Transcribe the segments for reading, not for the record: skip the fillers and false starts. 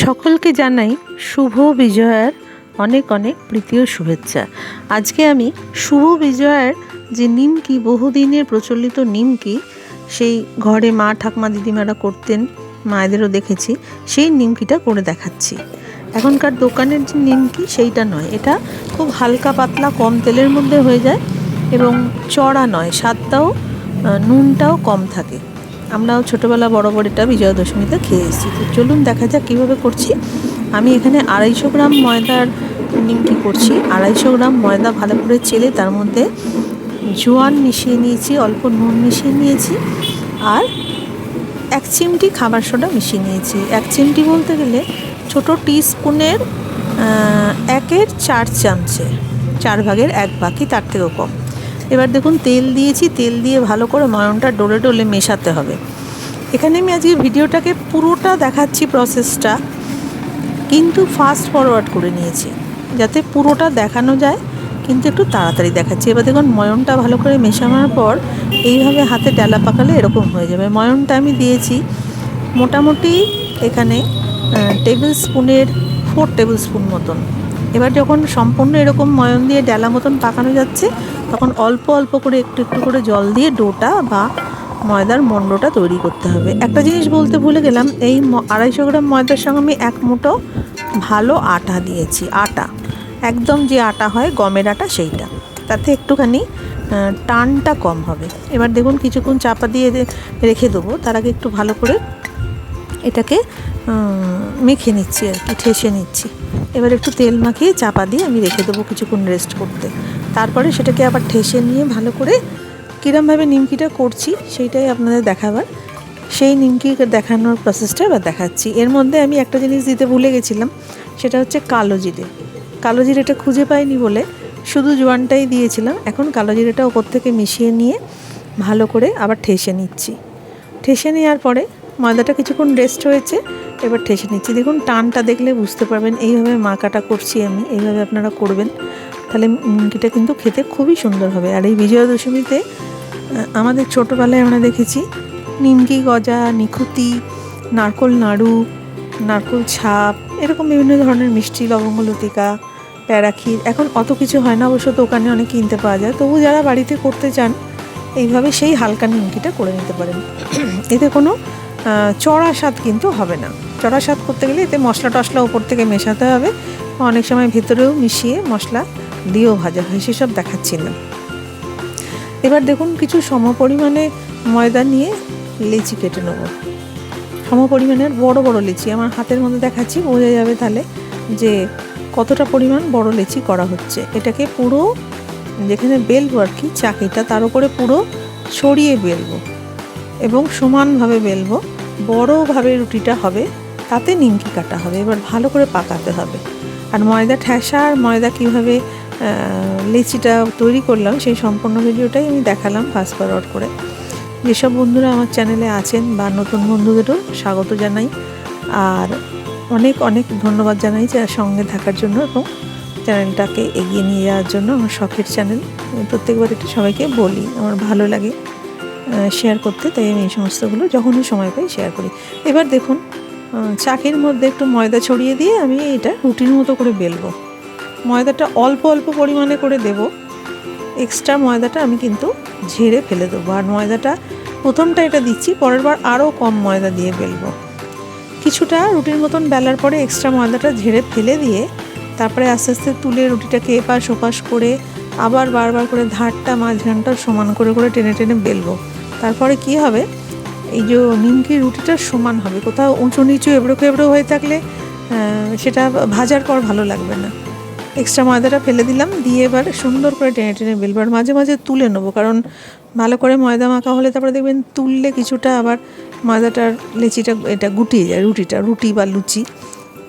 সকলকে জানাই শুভ বিজয়ার অনেক অনেক প্রীতি ও শুভেচ্ছা। আজকে আমি শুভ বিজয়ার যে নিমকি, বহুদিনের প্রচলিত নিমকি, সেই ঘরে মা ঠাকুমা দিদিমারা করতেন, মায়েদেরও দেখেছি, সেই নিমকিটা করে দেখাচ্ছি। এখনকার দোকানের যে নিমকি সেইটা নয়, এটা খুব হালকা পাতলা কম তেলের মধ্যে হয়ে যায় এবং চড়া নয়, স্বাদটাও নুনটাও কম থাকে। আমরাও ছোটোবেলা বরাবর এটা বিজয়া দশমীতে খেয়ে এসেছি। তো চলুন দেখা যাক কীভাবে করছি। আমি এখানে 250 গ্রাম ময়দার নিমকি করছি। 250 গ্রাম ময়দা ভালো করে চেলে তার মধ্যে জোয়ান মিশিয়ে নিয়েছি, অল্প নুন মিশিয়ে নিয়েছি, আর 1 চিমটি খাবার সোডা মিশিয়ে নিয়েছি। 1 চিমটি বলতে গেলে ছোটো টিস্পুনের 1/4 চামচে, 4 ভাগের 1 ভাগ, কি তার থেকেও কম। এবার দেখুন তেল দিয়েছি, তেল দিয়ে ভালো করে ময়নটা ডলে ডলে মেশাতে হবে। এখানে আমি আজকে ভিডিওটাকে পুরোটা দেখাচ্ছি প্রসেসটা, কিন্তু ফাস্ট ফরওয়ার্ড করে নিয়েছি যাতে পুরোটা দেখানো যায়, কিন্তু একটু তাড়াতাড়ি দেখাচ্ছি। এবার দেখুন ময়নটা ভালো করে মেশানোর পর এইভাবে হাতে ডালা পাকালে এরকম হয়ে যাবে। ময়নটা আমি দিয়েছি মোটামুটি এখানে টেবিল স্পুনের 4 টেবিল স্পুন মতন। এবার যখন সম্পূর্ণ এরকম ময়ন দিয়ে ডালা মতন পাকানো যাচ্ছে, তখন অল্প অল্প করে একটু একটু করে জল দিয়ে ডোটা বা ময়দার মণ্ডটা তৈরি করতে হবে। একটা জিনিস বলতে ভুলে গেলাম, এই 250 গ্রাম ময়দার সঙ্গে আমি 1 মুঠো ভালো আটা দিয়েছি। আটা একদম যে আটা হয় গমের আটা, সেইটা, তাতে একটুখানি টানটা কম হবে। এবার দেখুন কিছুক্ষণ চাপা দিয়ে রেখে দেবো, তার আগে একটু ভালো করে এটাকে মেখে নিচ্ছি আর কি, ঠেসে নিচ্ছি। এবার একটু তেল মাখিয়ে চাপা দিয়ে আমি রেখে দেবো কিছুক্ষণ রেস্ট করতে। তারপরে সেটাকে আবার ঠেসে নিয়ে ভালো করে কীরমভাবে নিমকিটা করছি সেইটাই আপনাদের দেখাবার, সেই নিমকি দেখানোর প্রসেসটা এবার দেখাচ্ছি। এর মধ্যে আমি একটা জিনিস দিতে ভুলে গেছিলাম, সেটা হচ্ছে কালো জিরে। কালো জিরেটা খুঁজে পাইনি বলে শুধু জোয়ানটাই দিয়েছিলাম। এখন কালো জিরেটা ওপর থেকে মিশিয়ে নিয়ে ভালো করে আবার ঠেসে নিচ্ছি। ঠেসে নেওয়ার পরে ময়দাটা কিছুক্ষণ রেস্ট হয়েছে, এবার ঠেসে নিচ্ছি। দেখুন টানটা দেখলে বুঝতে পারবেন, এইভাবে মাখাটা করছি আমি, এইভাবে আপনারা করবেন, তাহলে নিমকিটা কিন্তু খেতে খুবই সুন্দর হবে। আর এই বিজয়া দশমীতে আমাদের ছোটোবেলায় আমরা দেখেছি নিমকি গজা, নিখুতি, নারকোল নাড়ু, নারকোল ছাপ, এরকম বিভিন্ন ধরনের মিষ্টি, লবঙ্গ লতিকা, প্যারাক্ষীর, এখন অত কিছু হয় না, অবশ্য দোকানে অনেক কিনতে পাওয়া যায়। তবু যারা বাড়িতে করতে চান এইভাবে সেই হালকা নিমকিটা করে নিতে পারেন। এতে কোনো চড়া স্বাদ কিন্তু হবে না। চড়া স্বাদ করতে গেলে এতে মশলা টশলা ওপর থেকে মেশাতে হবে, অনেক সময় ভেতরেও মিশিয়ে মশলা দিয়েও ভাজা হয়, সেসব দেখাচ্ছি না। এবার দেখুন কিছু সমপরিমাণে ময়দা নিয়ে লেচি কেটে নেব। সমপরিমাণের বড় বড় লেচি আমার হাতের মধ্যে দেখাচ্ছি, বোঝা যাবে তাহলে যে কতটা পরিমাণ বড় লেচি করা হচ্ছে। এটাকে পুরো যেখানে বেলবো আর কি চাকিটা, তার উপরে পুরো ছড়িয়ে বেলবো এবং সমানভাবে বেলবো, বড়োভাবে রুটিটা হবে, তাতে নিমকি কাটা হবে। এবার ভালো করে পাকাতে হবে। আর ময়দা ঠেসা আর ময়দা কীভাবে লেচিটা তৈরি করলাম সেই সম্পূর্ণ ভিডিওটাই আমি দেখালাম ফাস্ট ফরওয়ার্ড করে। যেসব বন্ধুরা আমার চ্যানেলে আছেন বা নতুন বন্ধুদেরও স্বাগত জানাই, আর অনেক অনেক ধন্যবাদ জানাই যে সঙ্গে থাকার জন্য এবং চ্যানেলটাকে এগিয়ে নিয়ে যাওয়ার জন্য। আমার শখের চ্যানেল, প্রত্যেকবার একটু সবাইকে বলি, আমার ভালো লাগে শেয়ার করতে, তাই আমি এই সমস্তগুলো যখনই সময় পাই শেয়ার করি। এবার দেখুন চাকির মধ্যে একটু ময়দা ছড়িয়ে দিয়ে আমি এটা রুটির মতো করে বেলবো। ময়দাটা অল্প অল্প পরিমাণে করে দেব, এক্সট্রা ময়দাটা আমি কিন্তু ঝেড়ে ফেলে দেবো। আর ময়দাটা প্রথমটা এটা দিচ্ছি, পরের বার আরও কম ময়দা দিয়ে বেলবো। কিছুটা রুটির মতন বেলার পরে এক্সট্রা ময়দাটা ঝেড়ে ফেলে দিয়ে তারপরে আস্তে আস্তে তুলে রুটিটাকে এপাশ ওপাশ করে আবার বারবার করে ধারটা মাঝখানটা সমান করে করে টেনে টেনে বেলবো। তারপরে কি হবে, এই যে নিমকির রুটিটা সমান হবে। কোথাও উঁচু নিচু এবড়ো খেবড়ো হয়ে থাকলে সেটা ভাজার পর ভালো লাগবে না। এক্সট্রা ময়দাটা ফেলে দিলাম, দিয়ে এবার সুন্দর করে টেনে টেনে বেলবো। আর মাঝে মাঝে তুলে নেবো, কারণ ভালো করে ময়দা মাখা হলে তারপরে দেখবেন তুললে কিছুটা আবার ময়দাটার লেচিটা এটা গুটিয়ে যায়, রুটি বা লুচি।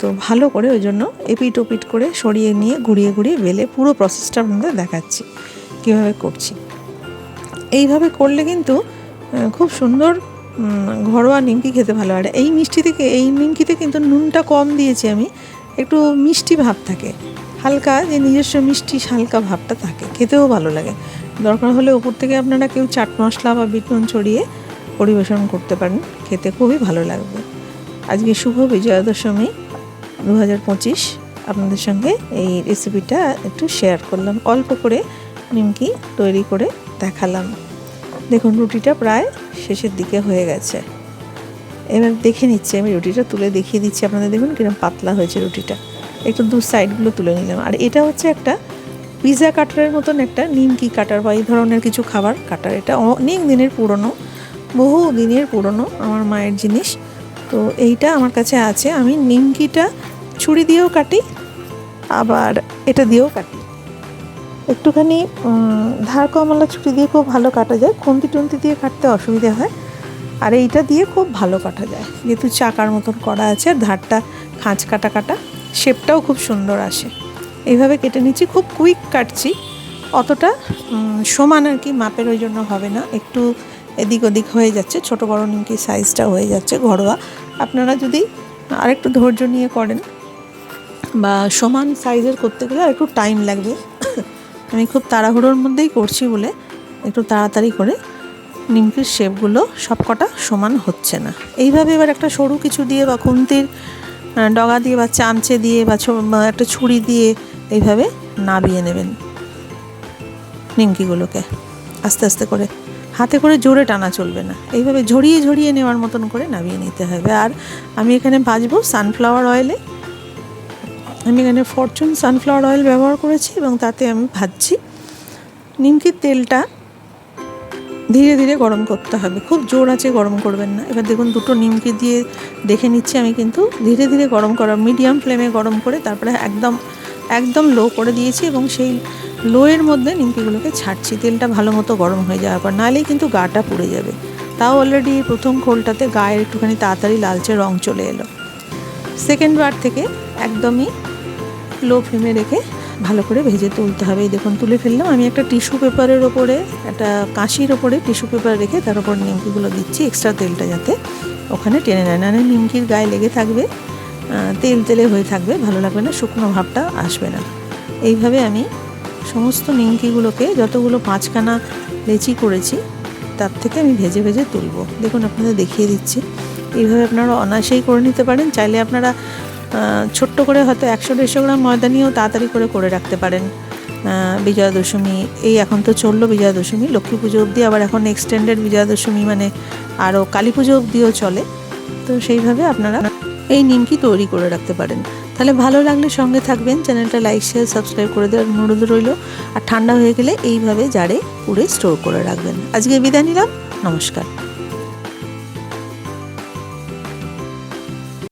তো ভালো করে ওই জন্য এপিট ওপিট করে সরিয়ে নিয়ে ঘুরিয়ে ঘুরিয়ে বেলে পুরো প্রসেসটা আপনাদের দেখাচ্ছি কীভাবে করছি। এইভাবে করলে কিন্তু খুব সুন্দর ঘরোয়া নিমকি খেতে ভালো। আর এই মিষ্টি থেকে, এই নিমকিতে কিন্তু নুনটা কম দিয়েছি আমি, একটু মিষ্টি ভাব থাকে, হালকা যে নিজস্ব মিষ্টি হালকা ভাবটা থাকে, খেতেও ভালো লাগে। দরকার হলে ওপর থেকে আপনারা কেউ চাট মশলা বা বিট নুন ছড়িয়ে পরিবেশন করতে পারেন, খেতে খুবই ভালো লাগবে। আজকে শুভ বিজয়া দশমী, 2025 আপনাদের সঙ্গে এই রেসিপিটা একটু শেয়ার করলাম। অল্প করে নিমকি তৈরি করে দেখালাম। দেখুন রুটিটা প্রায় শেষের দিকে হয়ে গেছে। এবার দেখে নিচ্ছি, আমি রুটিটা তুলে দেখিয়ে দিচ্ছি আপনাদের। দেখুন কিরকম পাতলা হয়েছে রুটিটা। একটু দু সাইডগুলো তুলে নিলাম। আর এটা হচ্ছে একটা পিৎজা কাটারের মতন একটা নিমকি কাটার বা এই ধরনের কিছু খাবার কাটার। এটা অনেক দিনের পুরনো, বহু দিনের পুরনো আমার মায়ের জিনিস। তো এইটা আমার কাছে আছে। আমি নিমকিটা ছুরি দিয়েও কাটি, আবার এটা দিয়েও কাটি। একটুখানি ধার কমলা ছুরি দিয়ে খুব ভালো কাটা যায়, খুন্তি টুন্তি দিয়ে কাটতে অসুবিধা হয়। আর এইটা দিয়ে খুব ভালো কাটা যায়, যেহেতু চাকার মতন করা আছে। আর ধারটা খাঁজ কাটা কাটা, শেপটাও খুব সুন্দর আসে। এইভাবে কেটে নিচ্ছি, খুব কুইক কাটছি, অতটা সমান আর কি মাপের ওই জন্য হবে না, একটু এদিক ওদিক হয়ে যাচ্ছে। ছোটো বড়ো নিমকি সাইজটা হয়ে যাচ্ছে ঘরোয়া। আপনারা যদি আরেকটু ধৈর্য নিয়ে করেন বা সমান সাইজের করতে গেলে আর একটু টাইম লাগবে। আমি খুব তাড়াহুড়োর মধ্যেই করছি বলে একটু তাড়াতাড়ি করে নিমকির শেপগুলো সবকটা সমান হচ্ছে না। এইভাবে এবার একটা সরু কিছু দিয়ে বা খুন্তির ডগা দিয়ে বা চামচে দিয়ে বা একটা ছুরি দিয়ে এইভাবে নাবিয়ে নেবেন নিমকিগুলোকে। আস্তে আস্তে করে, হাতে করে জোরে টানা চলবে না, এইভাবে ঝরিয়ে ঝরিয়ে নেওয়ার মতন করে নাবিয়ে নিতে হবে। আর আমি এখানে ভাজবো সানফ্লাওয়ার অয়েলে। আমি এখানে ফরচুন সানফ্লাওয়ার অয়েল ব্যবহার করেছি এবং তাতে আমি ভাজছি। নিমকির তেলটা ধীরে ধীরে গরম করতে হবে, খুব জোর আঁচে গরম করবেন না। এবার দেখুন দুটো নিমকি দিয়ে দেখে নিচ্ছি আমি, কিন্তু ধীরে ধীরে গরম করা, মিডিয়াম ফ্লেমে গরম করে তারপরে একদম লো করে দিয়েছি এবং সেই লোয়ের মধ্যে নিমকিগুলোকে ছাড়ছি তেলটা ভালো মতো গরম হয়ে যাওয়ার পর, নাহলেই কিন্তু গাটা পুড়ে যাবে। তাও অলরেডি প্রথম খোলটাতে গায়ের একটুখানি তাড়াতাড়ি লালচে রং চলে এলো। সেকেন্ড বার থেকে একদমই লো ফ্লেমে রেখে ভালো করে ভেজে তুলতে হবে। এই দেখুন তুলে ফেললাম। আমি একটা টিস্যু পেপারের ওপরে, একটা কাঁচির ওপরে টিস্যু পেপার রেখে তার উপর নিমকিগুলো দিচ্ছি, এক্সট্রা তেলটা যাতে ওখানে টেনে নেয়, নাহলে নিমকির গায়ে লেগে থাকবে, তেল তেলে হয়ে থাকবে, ভালো লাগবে না, শুকনো ভাবটা আসবে না। এইভাবে আমি সমস্ত নিমকিগুলোকে, যতগুলো 5খানা লেচি করেছি তার থেকে আমি ভেজে ভেজে তুলবো। দেখুন আপনাদের দেখিয়ে দিচ্ছি। এইভাবে আপনারা অনায়াসেই করে নিতে পারেন। চাইলে আপনারা ছোট্ট করে হয়তো 100-150 গ্রাম ময়দা নিয়েও তাড়াতাড়ি করে রাখতে পারেন। বিজয়া দশমী, এই এখন তো চললো বিজয়া দশমী, লক্ষ্মী পুজো অবধি, আবার এখন এক্সটেন্ডেড বিজয়া দশমী মানে আরও কালী পুজো অবধিও চলে। তো সেইভাবে আপনারা এই নিমকি তৈরি করে রাখতে পারেন। তাহলে ভালো লাগলে সঙ্গে থাকবেন, চ্যানেলটা লাইক শেয়ার সাবস্ক্রাইব করে দেওয়ার অনুরোধ রইল। আর ঠান্ডা হয়ে গেলে এইভাবে জারে পুড়ে স্টোর করে রাখবেন। আজকে বিদায় নিলাম, নমস্কার।